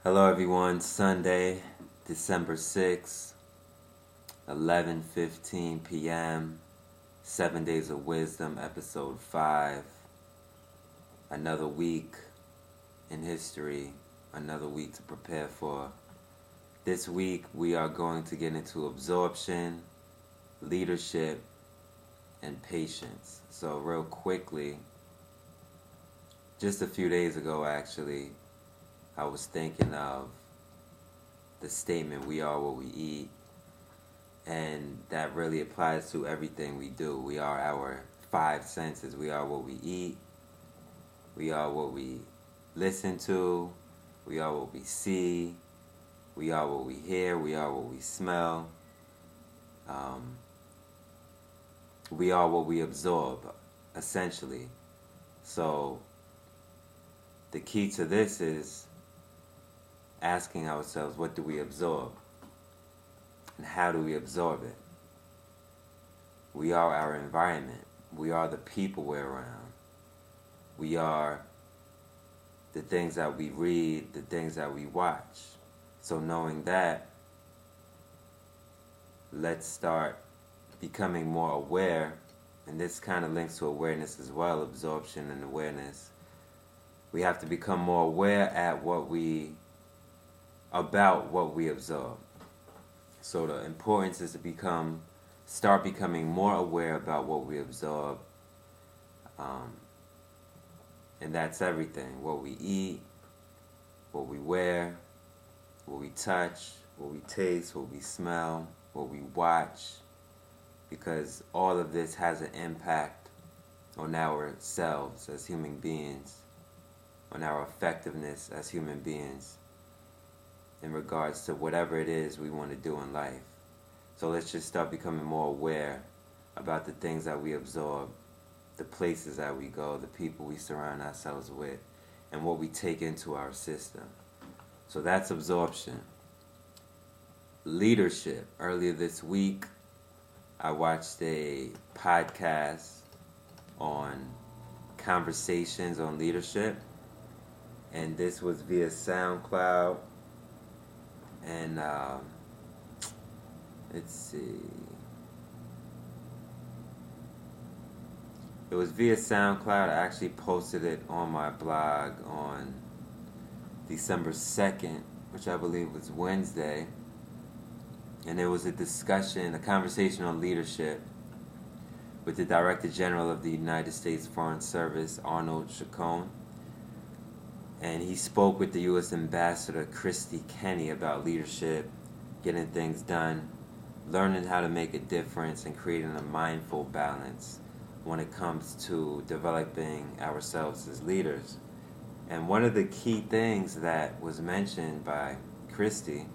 Hello everyone, Sunday, December 6th, 11:15 p.m., 7 Days of Wisdom, Episode 5. Another week in history, another week to prepare for. This week we are going to get into absorption, leadership, and patience. So real quickly, just a few days ago actually, I was thinking of the statement, we are what we eat, and that really applies to everything we do. We are our five senses. We are what we eat, we are what we listen to, we are what we see, we are what we hear, we are what we smell, we are what we absorb, essentially. So the key to this is asking ourselves, what do we absorb? And how do we absorb it? We are our environment. We are the people we're around. We are the things that we read, the things that we watch. So knowing that, let's start becoming more aware, and this kind of links to awareness as well, absorption and awareness. We have to become more aware about what we absorb. So the importance is to start becoming more aware about what we absorb, and that's everything: what we eat, what we wear, what we touch, what we taste, what we smell, what we watch, because all of this has an impact on ourselves as human beings, on our effectiveness as human beings, in regards to whatever it is we want to do in life. So let's just start becoming more aware about the things that we absorb, the places that we go, the people we surround ourselves with, and what we take into our system. So that's absorption. Leadership. Earlier this week, I watched a podcast on conversations on leadership, and this was via SoundCloud. And let's see. It was via SoundCloud. I actually posted it on my blog on December 2nd, which I believe was Wednesday. And it was a conversation on leadership with the Director General of the United States Foreign Service, Arnold Chacon. And he spoke with the U.S. Ambassador, Christy Kenny, about leadership, getting things done, learning how to make a difference, and creating a mindful balance when it comes to developing ourselves as leaders. And one of the key things that was mentioned by Christy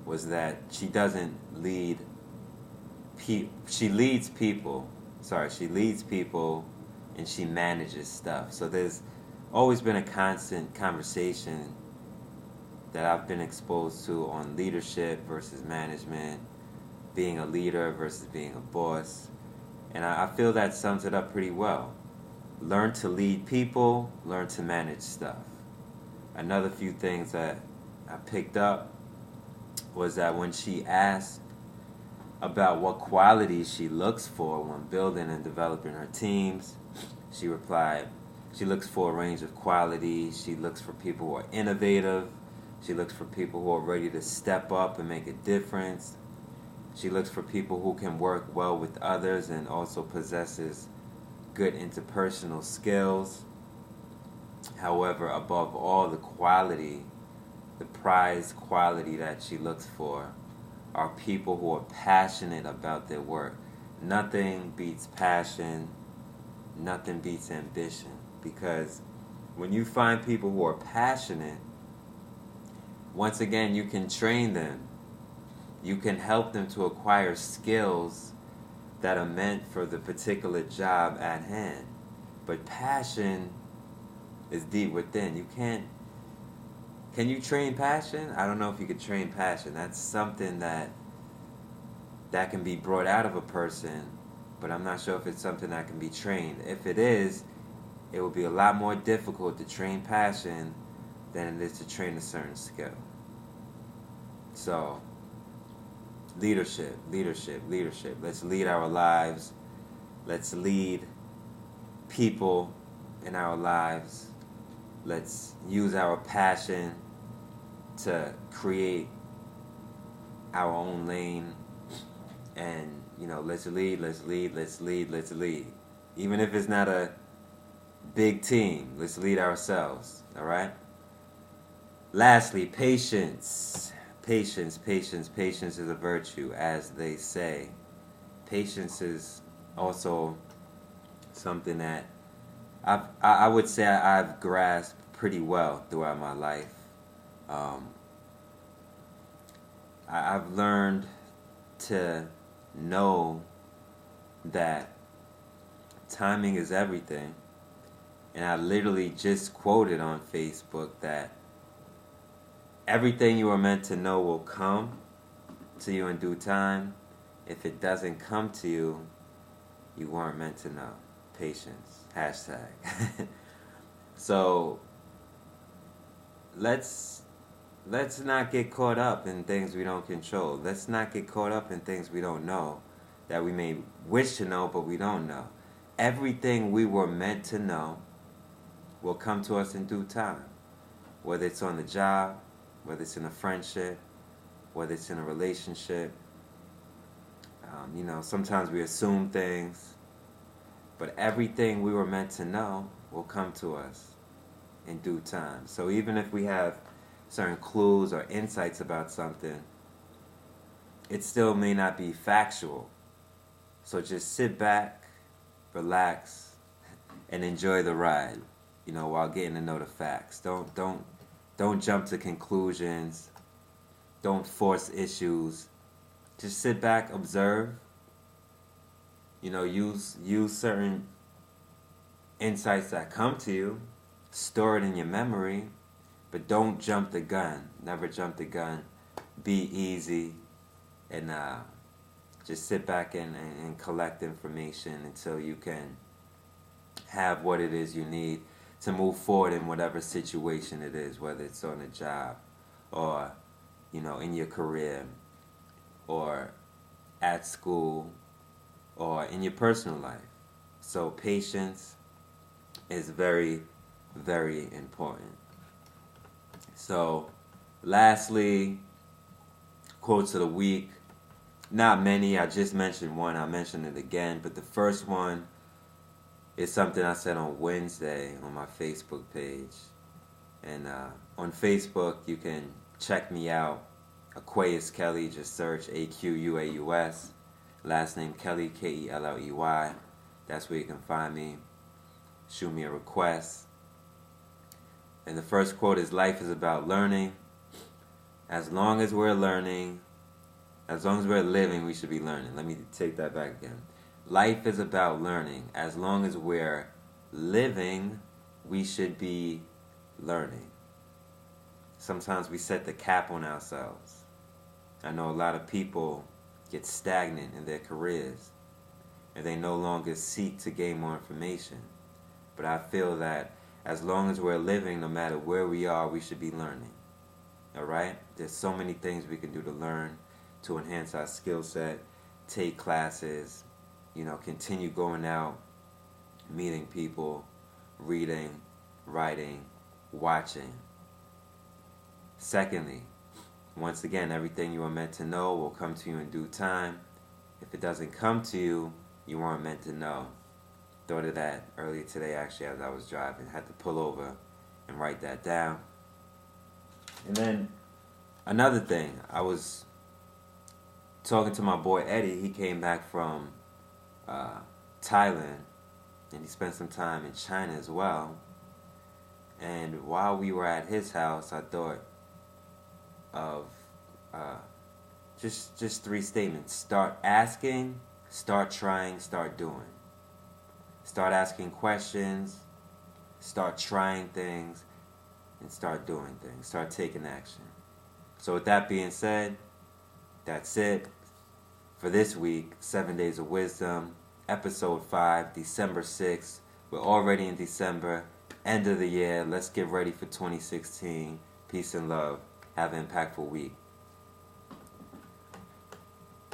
was that she doesn't lead people. She leads people and she manages stuff. So there's always been a constant conversation that I've been exposed to on leadership versus management, being a leader versus being a boss. And I feel that sums it up pretty well. Learn to lead people, learn to manage stuff. Another few things that I picked up was that when she asked about what qualities she looks for when building and developing her teams, she replied, she looks for a range of qualities. She looks for people who are innovative. She looks for people who are ready to step up and make a difference. She looks for people who can work well with others and also possesses good interpersonal skills. However, above all, the prized quality that she looks for are people who are passionate about their work. Nothing beats passion. Nothing beats ambition. Because when you find people who are passionate, once again, you can train them. You can help them to acquire skills that are meant for the particular job at hand. But passion is deep within. Can you train passion? I don't know if you could train passion. That's something that can be brought out of a person, but I'm not sure if it's something that can be trained. If it is, it would be a lot more difficult to train passion than it is to train a certain skill. So, leadership. Let's lead our lives. Let's lead people in our lives. Let's use our passion to create our own lane. And, let's lead. Even if it's not a big team, let's lead ourselves, all right? Lastly, patience. Patience is a virtue, as they say. Patience is also something that I would say I've grasped pretty well throughout my life. I've learned to know that timing is everything. And I literally just quoted on Facebook that everything you are meant to know will come to you in due time. If it doesn't come to you, you weren't meant to know. Patience. #. So let's not get caught up in things we don't control. Let's not get caught up in things we don't know, that we may wish to know but we don't know. Everything we were meant to know will come to us in due time. Whether it's on the job, whether it's in a friendship, whether it's in a relationship. Sometimes we assume things, but everything we were meant to know will come to us in due time. So even if we have certain clues or insights about something, it still may not be factual. So just sit back, relax, and enjoy the ride, while getting to know the facts. Don't jump to conclusions. Don't force issues. Just sit back, observe. Use certain insights that come to you. Store it in your memory, but don't jump the gun. Never jump the gun. Be easy, and just sit back and collect information until you can have what it is you need to move forward in whatever situation it is, whether it's on a job or, in your career or at school or in your personal life. So patience is very, very important. So lastly, quotes of the week. Not many, I just mentioned one, I mentioned it again, but the first one is something I said on Wednesday on my Facebook page. And on Facebook, you can check me out, Aquaus Kelley, just search AQUAUS, last name Kelley, KELLEY. That's where you can find me. Shoot me a request. And the first quote is, life is about learning. As long as we're learning, as long as we're living, we should be learning. Let me take that back again. Life is about learning. As long as we're living, we should be learning. Sometimes we set the cap on ourselves. I know a lot of people get stagnant in their careers and they no longer seek to gain more information. But I feel that as long as we're living, no matter where we are, we should be learning. Alright? There's so many things we can do to learn, to enhance our skill set, take classes, continue going out, meeting people, reading, writing, watching. Secondly, once again, everything you are meant to know will come to you in due time. If it doesn't come to you, you weren't meant to know. Thought of that earlier today, actually, as I was driving. Had to pull over and write that down. And then another thing, I was talking to my boy Eddie. He came back from Thailand, and he spent some time in China as well. And while we were at his house, I thought of just 3 statements. Start asking, start trying, start doing. Start asking questions, start trying things, and start doing things. Start taking action. So with that being said, that's it for this week. 7 Days of Wisdom, episode 5, December 6th. We're already in December. end of the year. Let's get ready for 2016. Peace and love. Have an impactful week.